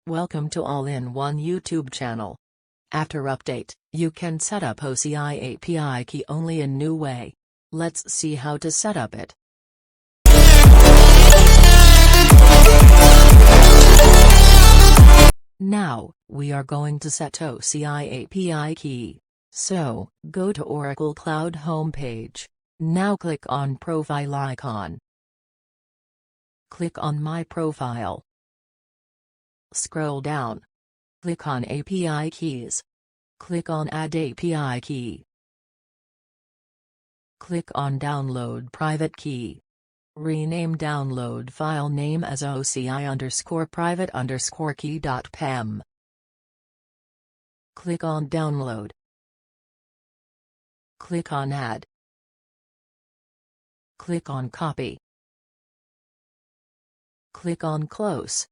Welcome to All-in-One YouTube channel. After update, you can set up OCI API key only in new way. Let's see how to set up it. Now, we are going to set OCI API key. So, go to Oracle Cloud homepage. Now click on Profile icon. Click on My Profile. Scroll down. Click on API keys. Click on Add API key. Click on Download Private Key. Rename download file name as OCI_private_key.pem. Click on Download. Click on Add. Click on Copy. Click on Close.